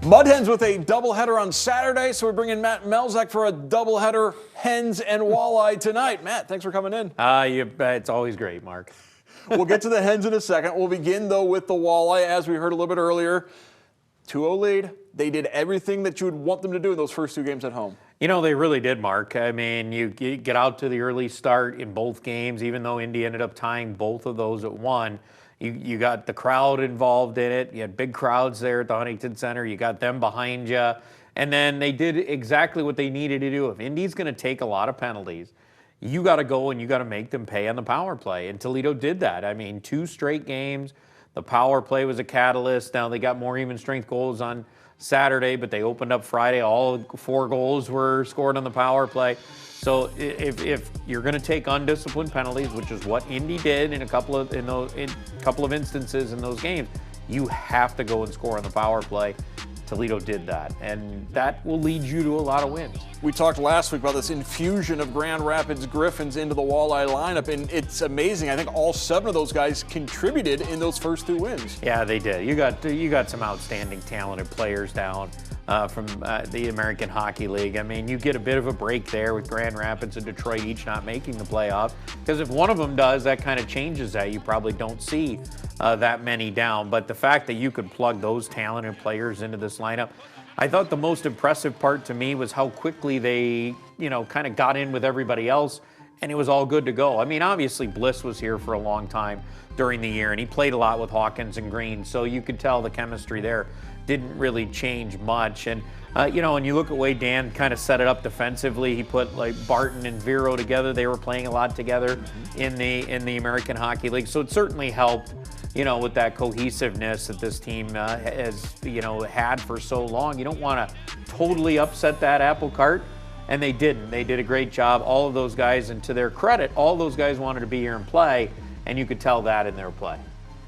Mud Hens with a doubleheader on Saturday, so we bring in Matt Melzak for a doubleheader hens and walleye tonight. Matt, thanks for coming in. It's always great, Mark. We'll get to the hens in a second. We'll begin, though, with the walleye. As we heard a little bit earlier, 2-0 lead. They did everything that you would want them to do in those first two games at home. You know, they really did, Mark. I mean, you get out to the early start in both games, even though Indy ended up tying both of those at 1. You got the crowd involved in it. You had big crowds there at the Huntington Center. You got them behind you. And then they did exactly what they needed to do. If Indy's going to take a lot of penalties, you got to go and you got to make them pay on the power play. And Toledo did that. I mean, 2 straight games. The power play was a catalyst. Now they got more even strength goals on Saturday, but they opened up Friday. All 4 goals were scored on the power play. So if you're going to take undisciplined penalties, which is what Indy did in a couple of instances in those games, you have to go and score on the power play. Toledo did that, and that will lead you to a lot of wins. We talked last week about this infusion of Grand Rapids Griffins into the walleye lineup, and it's amazing. I think all 7 of those guys contributed in those first 2 wins. Yeah, they did. You got some outstanding, talented players down from the American Hockey League. I mean, you get a bit of a break there with Grand Rapids and Detroit each not making the playoffs, because if one of them does, that kind of changes that. You probably don't see that many down. But the fact that you could plug those talented players into this lineup, I thought the most impressive part to me was how quickly they, kind of got in with everybody else, and it was all good to go. I mean, obviously Bliss was here for a long time during the year, and he played a lot with Hawkins and Green, so you could tell the chemistry there didn't really change much. And and you look at the way Dan kind of set it up defensively. He put like Barton and Vero together. They were playing a lot together in the American Hockey League, so it certainly helped, with that cohesiveness that this team has, had for so long. You don't want to totally upset that apple cart, and they didn't. They did a great job, all of those guys, and to their credit, all those guys wanted to be here and play, and you could tell that in their play.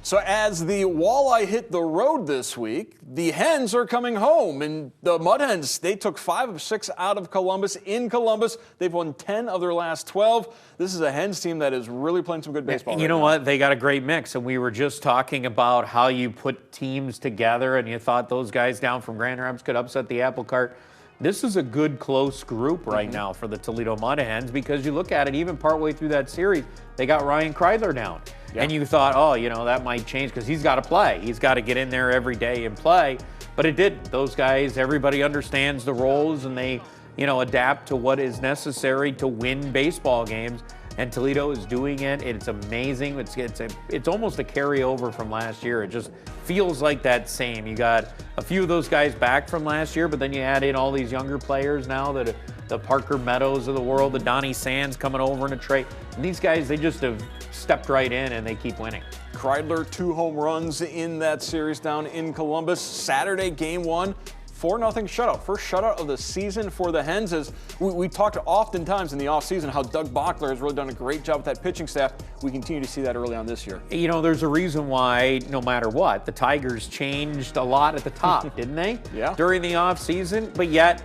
So as the walleye hit the road this week, the hens are coming home. And the Mud Hens, they took 5 of 6 out of Columbus in Columbus. They've won 10 of their last 12. This is a hens team that is really playing some good baseball. You know what? They got a great mix. And we were just talking about how you put teams together and you thought those guys down from Grand Rapids could upset the apple cart. This is a good, close group right now for the Toledo Mud Hens, because you look at it, even partway through that series, they got Ryan Kreidler down. Yeah. And you thought, that might change because he's got to play. He's got to get in there every day and play. But it didn't. Those guys, everybody understands the roles, and they, adapt to what is necessary to win baseball games. And Toledo is doing it. It's amazing. It's almost a carryover from last year. It just feels like that same. You got a few of those guys back from last year, but then you add in all these younger players now, that the Parker Meadows of the world, the Donnie Sands coming over in a trade. And these guys, they just have stepped right in, and they keep winning. Kreidler, 2 home runs in that series down in Columbus. Saturday, game 1. 4-0 shutout. First shutout of the season for the Hens. As we talked oftentimes in the offseason how Doug Bockler has really done a great job with that pitching staff. We continue to see that early on this year. There's a reason why, no matter what, the Tigers changed a lot at the top, didn't they? Yeah. During the offseason, but yet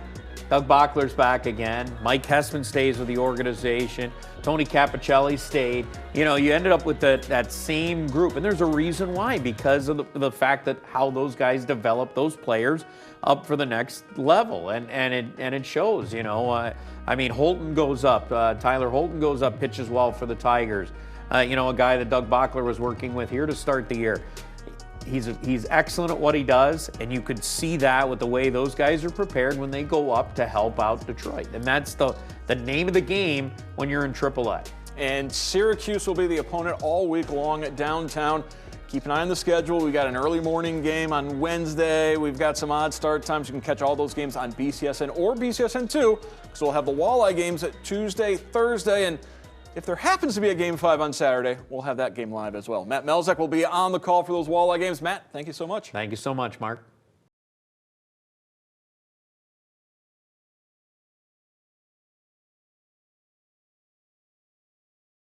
Doug Bockler's back again. Mike Hessman stays with the organization. Tony Capicelli stayed. You ended up with that same group, and there's a reason why, because of the fact that how those guys develop those players up for the next level, and it shows. Holton goes up. Tyler Holton goes up, pitches well for the Tigers. A guy that Doug Bockler was working with here to start the year. He's excellent at what he does, and you could see that with the way those guys are prepared when they go up to help out Detroit. And that's the name of the game when you're in AAA. And Syracuse will be the opponent all week long at downtown. Keep an eye on the schedule. We got an early morning game on Wednesday. We've got some odd start times. You can catch all those games on BCSN or BCSN2, because we'll have the walleye games at Tuesday, Thursday, and if there happens to be a Game 5 on Saturday, we'll have that game live as well. Matt Melzak will be on the call for those walleye games. Matt, thank you so much. Thank you so much, Mark.